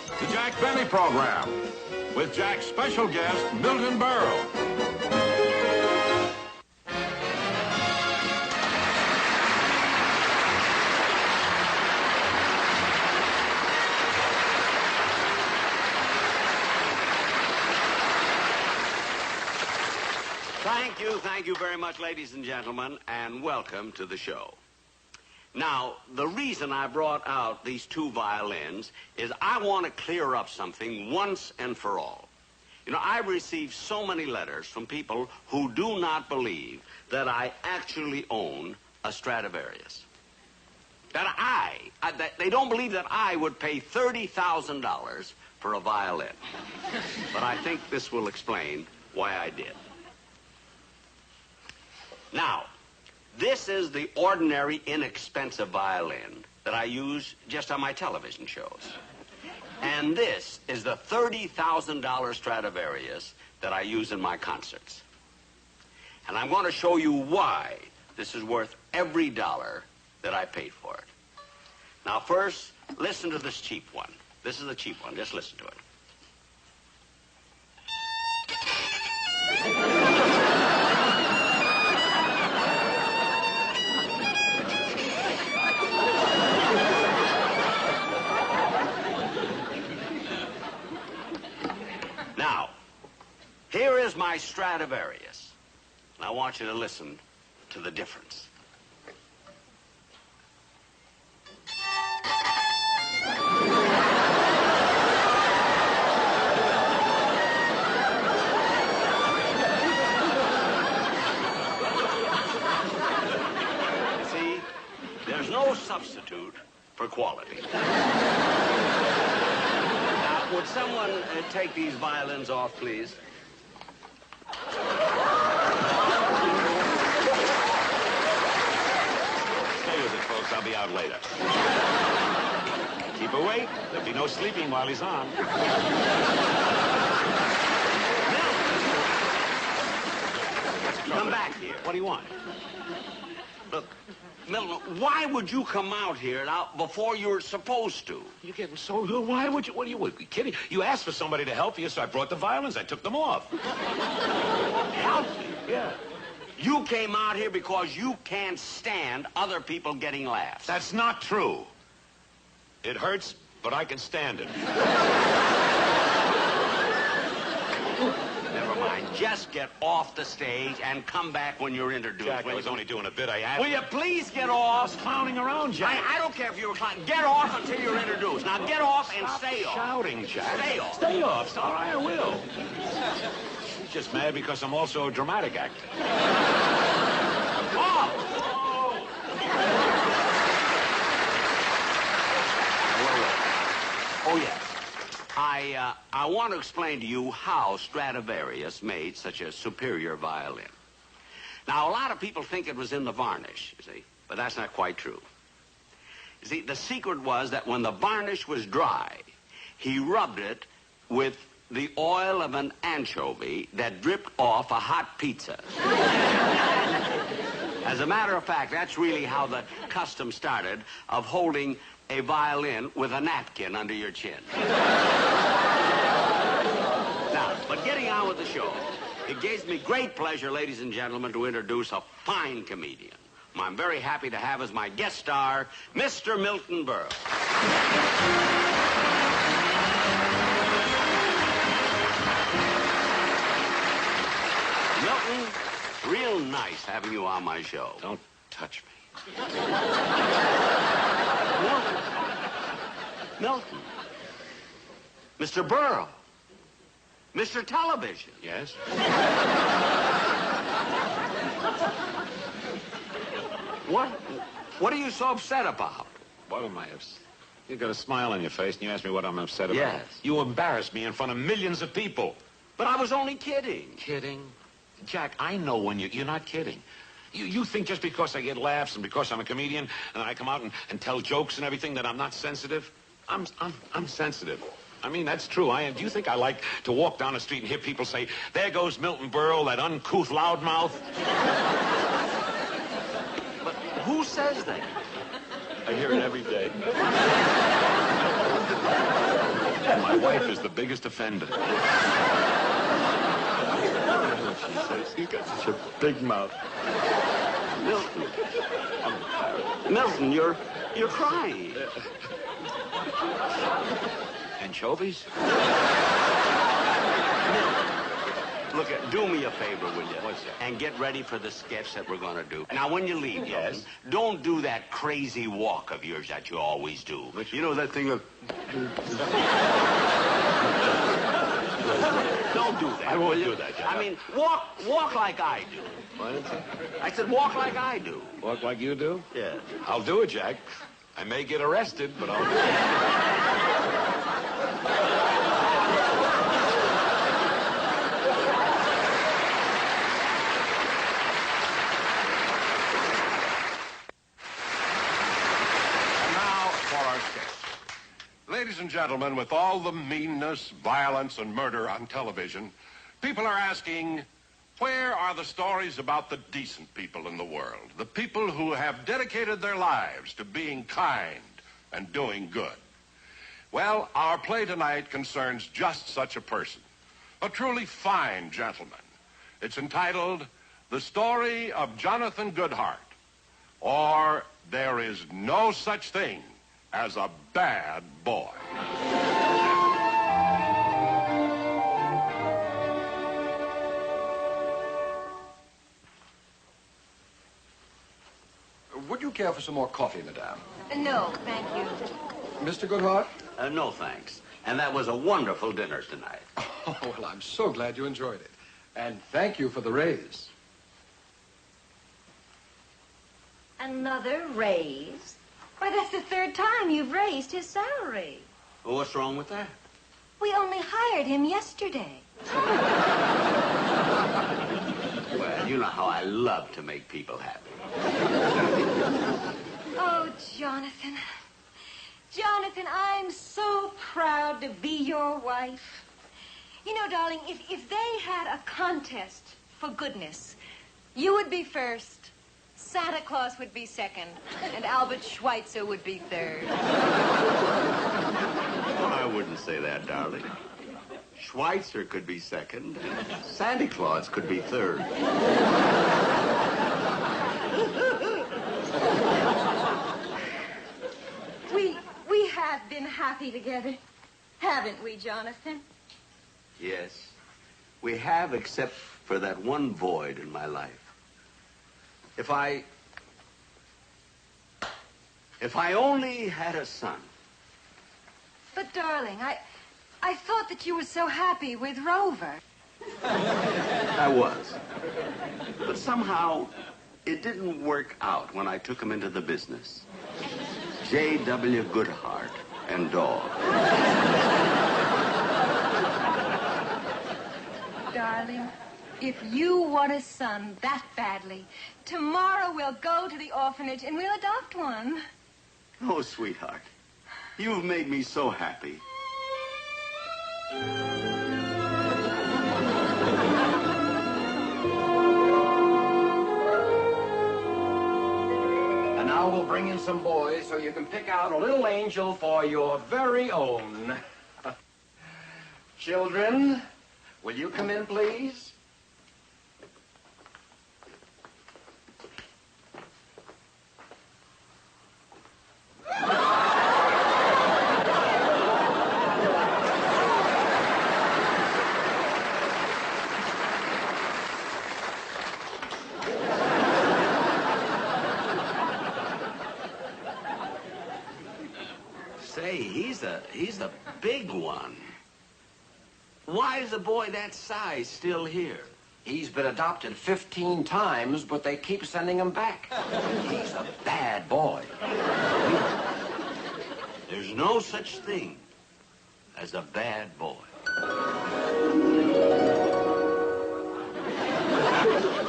The Jack Benny Program with Jack's special guest, Milton Berle. Thank you very much, ladies and gentlemen, and welcome to the show. Now, the reason I brought out these two violins is I want to clear up something once and for all. You know, I've received so many letters from people who do not believe that I actually own a Stradivarius. That they don't believe that I would pay $30,000 for a violin. But I think this will explain why I did. Now, this is the ordinary, inexpensive violin that I use just on my television shows. And this is the $30,000 Stradivarius that I use in my concerts. And I'm going to show you why this is worth every dollar that I paid for it. Now, first, listen to this cheap one. This is a cheap one. Just listen to it. Here is my Stradivarius, and I want you to listen to the difference. You see, there's no substitute for quality. Now, would someone take these violins off, please? Stay with it, folks. I'll be out later. Keep awake. There'll be no sleeping while he's on. Come back here. What do you want? Look, Milton, why would you come out here now before you're supposed to? You're getting so... Why would you... What are you kidding? You asked for somebody to help you, so I brought the violins. I took them off. Help me? Yeah. You came out here because you can't stand other people getting laughs. That's not true. It hurts, but I can stand it. Never mind. Just get off the stage and come back when you're introduced. Jack, I was only doing a bit. I asked... Will you please get off? I was clowning around, Jack. I don't care if you were clowning. Get off until you're introduced. Now get off and Stop stay off. shouting, Jack. Stay off. Stay off. All right, I will. She's just mad because I'm also a dramatic actor. Oh, yes. I want to explain to you how Stradivarius made such a superior violin. Now, a lot of people think it was in the varnish, you see, but that's not quite true. You see, the secret was that when the varnish was dry, he rubbed it with the oil of an anchovy that dripped off a hot pizza. As a matter of fact, that's really how the custom started of holding a violin with a napkin under your chin. Now, but getting on with the show, it gives me great pleasure, ladies and gentlemen, to introduce a fine comedian whom I'm very happy to have as my guest star, Mr. Milton Berle. Milton, real nice having you on my show. Don't touch me. Milton. Mr. Berle. Mr. Television. Yes? What are you so upset about? What am I upset? You got a smile on your face and you ask me what I'm upset about. Yes. You embarrassed me in front of millions of people. But I was only kidding. Kidding? Jack, I know when you're not kidding. You think just because I get laughs and because I'm a comedian and I come out and tell jokes and everything that I'm not sensitive? I'm sensitive. I mean, that's true. I am. Do you think I like to walk down the street and hear people say, "There goes Milton Berle, that uncouth loudmouth"? But who says that? I hear it every day. My wife is the biggest offender. She says he's got such a big mouth. Milton. Milton, you're crying. Anchovies? Look, do me a favor, will you? What's that? And get ready for the sketch that we're going to do. Now, when you leave, Milton, don't do that crazy walk of yours that you always do. You know that thing of... Don't do that. I won't do that, Jack. I mean, walk like I do. What is it? I said walk like I do. Walk like you do? Yeah. I'll do it, Jack. I may get arrested, but I'll do it. Ladies and gentlemen, with all the meanness, violence, and murder on television, people are asking, where are the stories about the decent people in the world? The people who have dedicated their lives to being kind and doing good. Well, our play tonight concerns just such a person, a truly fine gentleman. It's entitled, The Story of Jonathan Goodhart, or There Is No Such Thing as a Bad Boy. Would you care for some more coffee, madame? No, thank you. Mr. Goodhart? No, thanks. And that was a wonderful dinner tonight. Oh, well, I'm so glad you enjoyed it. And thank you for the raise. Another raise? Why, that's the third time you've raised his salary. Well, what's wrong with that? We only hired him yesterday. Well, you know how I love to make people happy. Oh, Jonathan. Jonathan, I'm so proud to be your wife. You know, darling, if they had a contest for goodness, you would be first, Santa Claus would be second, and Albert Schweitzer would be third. Well, I wouldn't say that, darling. Schweitzer could be second, and Santa Claus could be third. We have been happy together, haven't we, Jonathan? Yes, we have, except for that one void in my life. If I only had a son. But, darling, I thought that you were so happy with Rover. I was. But somehow, it didn't work out when I took him into the business. J.W. Goodhart and dog. Darling, if you want a son that badly, tomorrow we'll go to the orphanage and we'll adopt one. Oh, sweetheart, you've made me so happy. And now we'll bring in some boys so you can pick out a little angel for your very own. Children, will you come in, please? Say, he's a big one. Why is a boy that size still here? He's been adopted 15 times, but they keep sending him back. He's a bad boy. There's no such thing as a bad boy.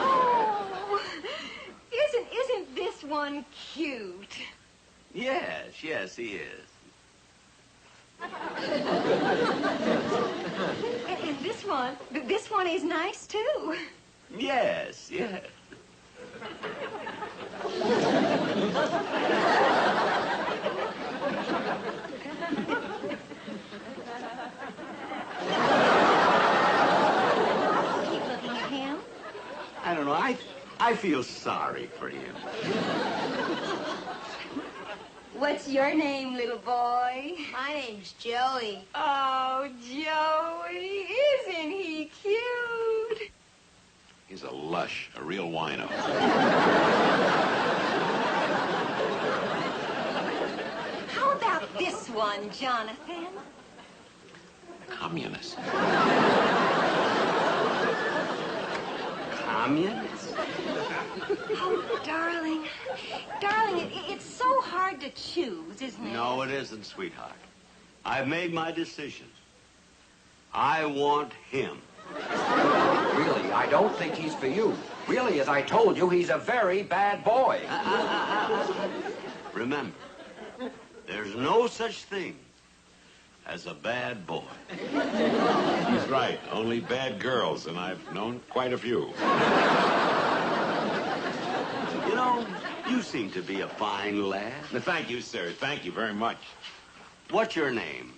Oh, isn't this one cute? Yes, he is. And this one is nice, too. Yes. I feel sorry for him. What's your name, little boy? My name's Joey. Oh, Joey, isn't he cute? He's a lush, a real wino. How about this one, Jonathan? Communist. Communist? Oh, darling. Darling, it's so hard to choose, isn't it? No, it isn't, sweetheart. I've made my decision. I want him. Really, I don't think he's for you. Really, as I told you, he's a very bad boy. Remember, there's no such thing as a bad boy. He's right. Only bad girls, and I've known quite a few. You know, you seem to be a fine lad. Thank you, sir. Thank you very much. What's your name?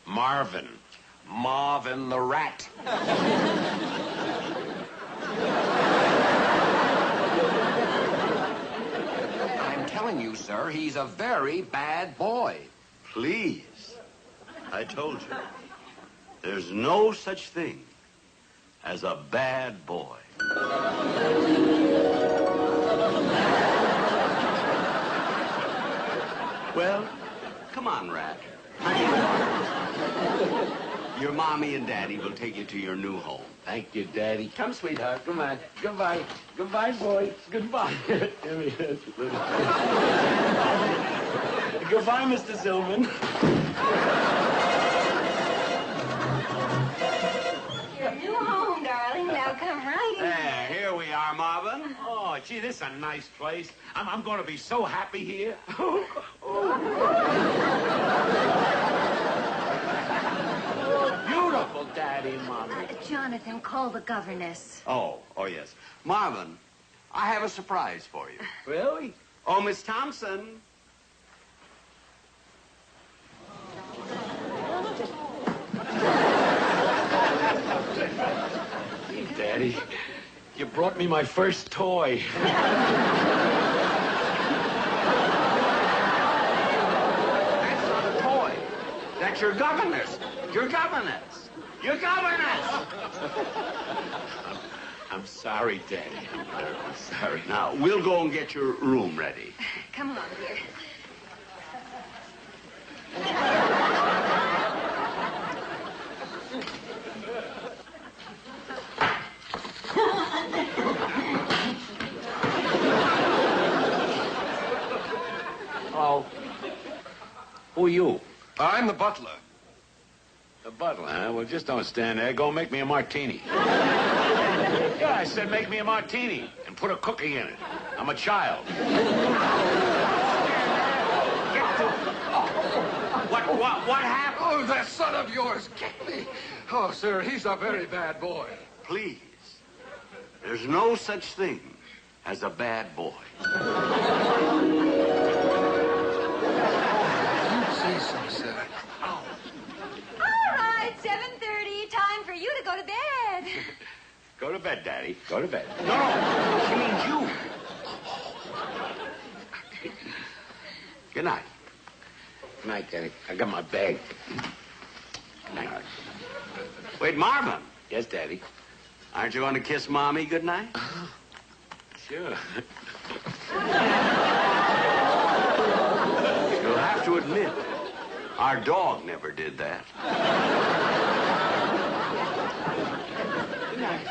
Marvin. Marvin the rat. I'm telling you, sir, he's a very bad boy. Please. I told you. There's no such thing as a bad boy. Well, come on, Rat. Your mommy and daddy will take you to your new home. Thank you, Daddy. Come, sweetheart, come on. Goodbye. Goodbye, boy. Goodbye. Goodbye, Mr. Silverman. Your new home, darling. Now come right in. There, here we are, Marvin. Oh, gee, this is a nice place. I'm going to be so happy here. Beautiful, Daddy and Mommy. Jonathan, call the governess. Oh, yes. Marvin, I have a surprise for you. Really? Oh, Miss Thompson. Hey, Daddy, you brought me my first toy. That's not a toy. That's your governess. Your governess. Your governess. I'm sorry, Daddy. I'm very sorry. Now, we'll go and get your room ready. Come along, dear. Oh, who are you? I'm the butler. The butler, huh? Well, just don't stand there. Go make me a martini. Yeah, I said make me a martini and put a cookie in it. I'm a child. What happened? Oh, that son of yours kicked me. Oh, sir, he's a very bad boy. Please. There's no such thing as a bad boy. You say so, sir. All right, 7:30. Time for you to go to bed. Go to bed, Daddy. Go to bed. No, she means you. Good night. Good night, Daddy. I got my bag. Good night. Wait, Marvin. Yes, Daddy. Aren't you going to kiss Mommy goodnight? Sure. You'll have to admit, our dog never did that. Good night.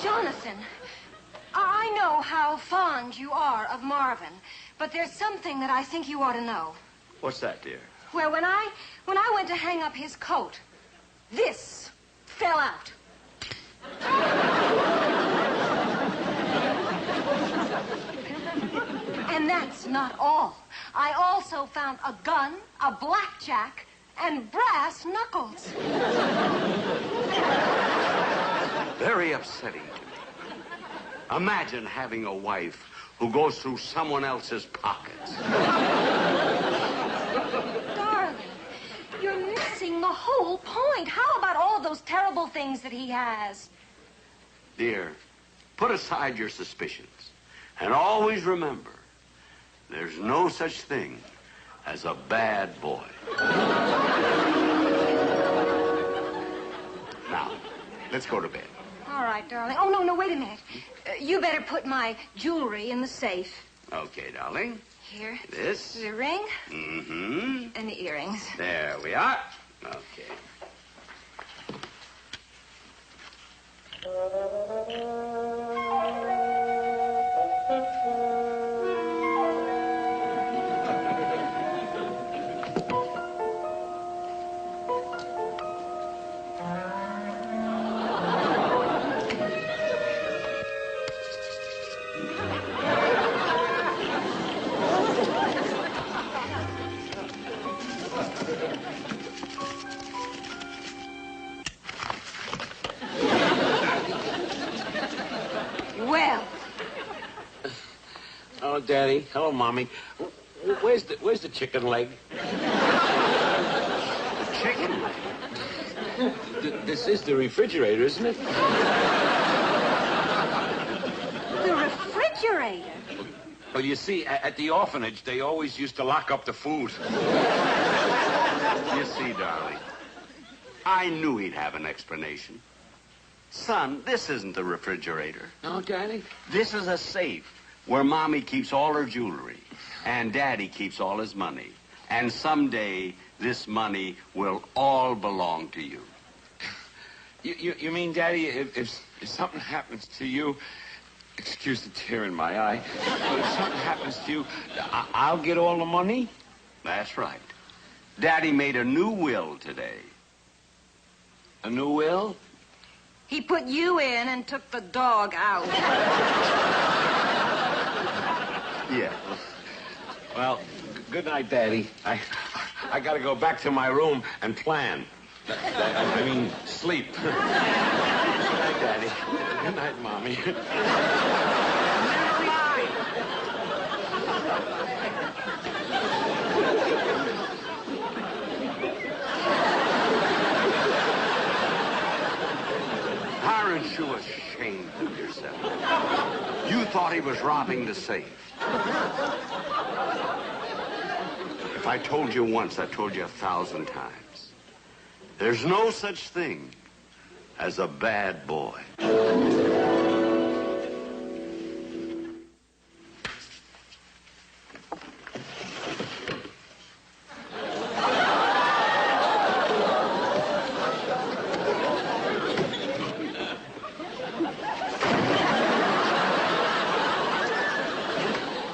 Jonathan, I know how fond you are of Marvin, but there's something that I think you ought to know. What's that, dear? Well, when I went to hang up his coat, this fell out. And that's not all. I also found a gun, a blackjack, and brass knuckles. Very upsetting to me. Imagine having a wife who goes through someone else's pockets. Darling, you're missing the whole point. How about all those terrible things that he has? Dear, put aside your suspicions. And always remember, there's no such thing as a bad boy. Now, let's go to bed. All right, darling. Oh, no, wait a minute. You better put my jewelry in the safe. Okay, darling. Here. This. The ring. Mm-hmm. And the earrings. There we are. Okay. Well, Oh, Daddy. Hello, Mommy. Where's the chicken leg? Chicken leg. This is the refrigerator, isn't it? the refrigerator. Well, you see, at the orphanage, they always used to lock up the food. You see, darling, I knew he'd have an explanation. Son, this isn't the refrigerator. No, Daddy? This is a safe where Mommy keeps all her jewelry and Daddy keeps all his money. And someday, this money will all belong to you. You mean, Daddy, if something happens to you, excuse the tear in my eye, but if something happens to you, I'll get all the money? That's right. Daddy made a new will today. A new will? He put you in and took the dog out. Yeah. Well, good night, Daddy. I gotta go back to my room and plan. I mean, sleep. Good night, Daddy. Good night, Mommy. Aren't you ashamed of yourself? You thought he was robbing the safe. If I told you once, I told you 1,000 times. There's no such thing as a bad boy.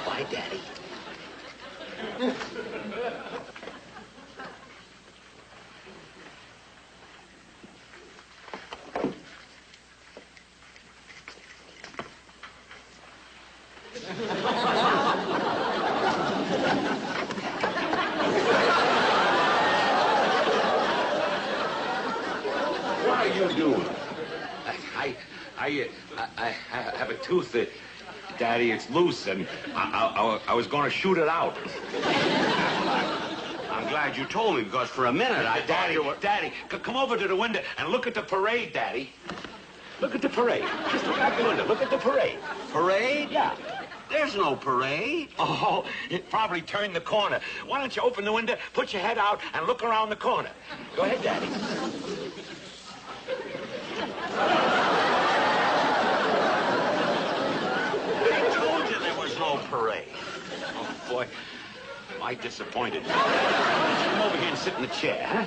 Bye, Daddy. What are you doing? I have a tooth that, Daddy, it's loose, and I was going to shoot it out. I'm glad you told me, because for a minute I thought you were... Daddy, come over to the window and look at the parade, Daddy. Look at the parade. Just look out the window. Look at the parade. Parade? Yeah. There's no parade. Oh, it probably turned the corner. Why don't you open the window, put your head out, and look around the corner? Go ahead, Daddy. I told you there was no parade. Oh, boy. Am I disappointed. Come over here and sit in the chair, huh?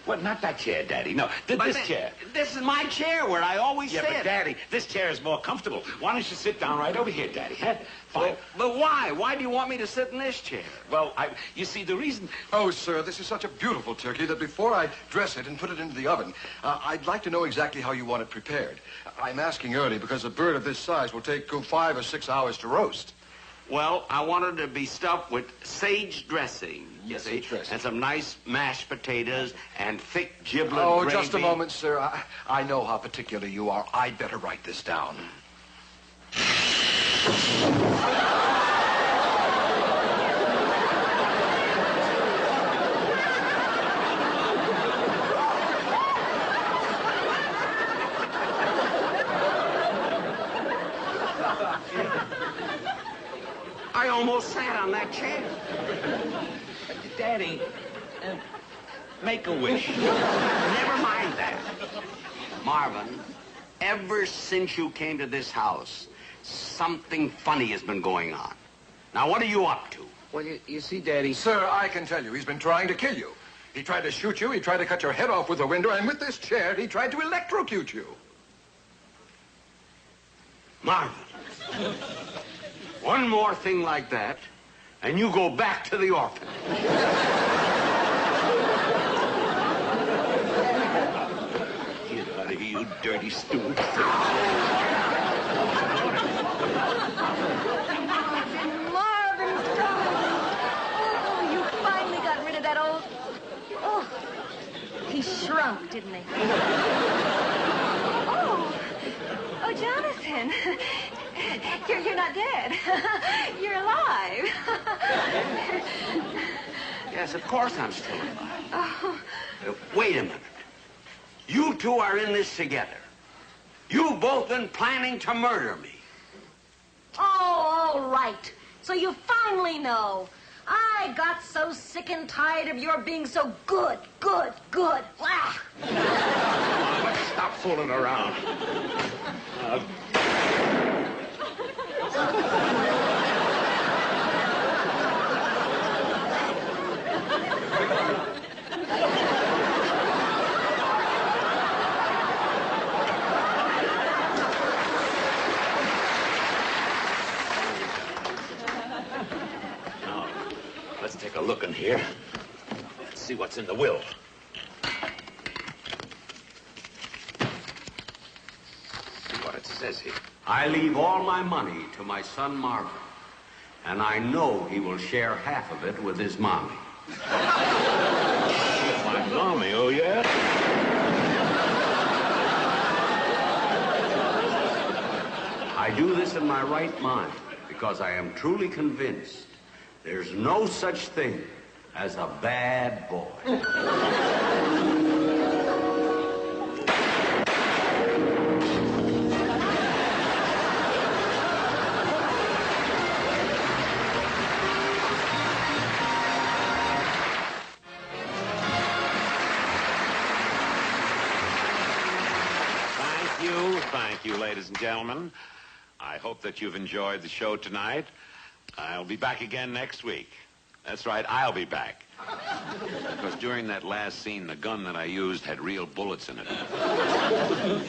What, not that chair, Daddy. No, this chair. This is my chair where I always Yeah, sit. but, Daddy, this chair is more comfortable. Why don't you sit down right over here, Daddy, huh? Fine. But why? Why do you want me to sit in this chair? Well, you see, the reason... Oh, sir, this is such a beautiful turkey that before I dress it and put it into the oven, I'd like to know exactly how you want it prepared. I'm asking early because a bird of this size will take 5 or 6 hours to roast. Well, I wanted to be stuffed with sage dressing. Yes, see, sage dressing. and some nice mashed potatoes and thick giblet Oh, gravy. just a moment, sir. I know how particular you are. I'd better write this down. I almost sat on that chair. Daddy, make a wish. Never mind that. Marvin, ever since you came to this house, something funny has been going on. Now, what are you up to? Well, you see, Daddy... Sir, I can tell you, he's been trying to kill you. He tried to shoot you, he tried to cut your head off with a window, and with this chair, he tried to electrocute you. Marvin, one more thing like that, and you go back to the orphan. Get out of here, you dirty stooge. Marvin, darling. Oh, you finally got rid of that old... Oh, he shrunk, didn't he? Oh, Jonathan. You're not dead. You're alive. Yes, of course I'm still alive. Oh. Wait a minute. You two are in this together. You've both been planning to murder me. Oh, all right. So you finally know. I got so sick and tired of your being so good. Ah. Let's stop fooling around. Now, let's take a look in here. Let's see what's in the will. See what it says here. I leave all my money to my son Marvin, and I know he will share half of it with his mommy. My mommy, oh yeah? I do this in my right mind because I am truly convinced there's no such thing as a bad boy. Thank you, ladies and gentlemen. I hope that you've enjoyed the show tonight. I'll be back again next week. That's right, I'll be back. Because during that last scene, the gun that I used had real bullets in it. Well,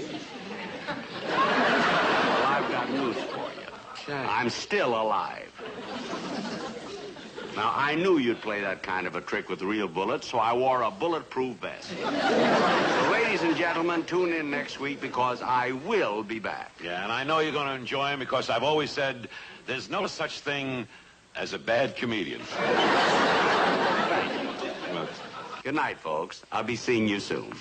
I've got news for you. Jack. I'm still alive. Now, I knew you'd play that kind of a trick with real bullets, so I wore a bulletproof vest. So, ladies and gentlemen, tune in next week because I will be back. Yeah, and I know you're going to enjoy him because I've always said there's no such thing as a bad comedian. Good night, folks. I'll be seeing you soon.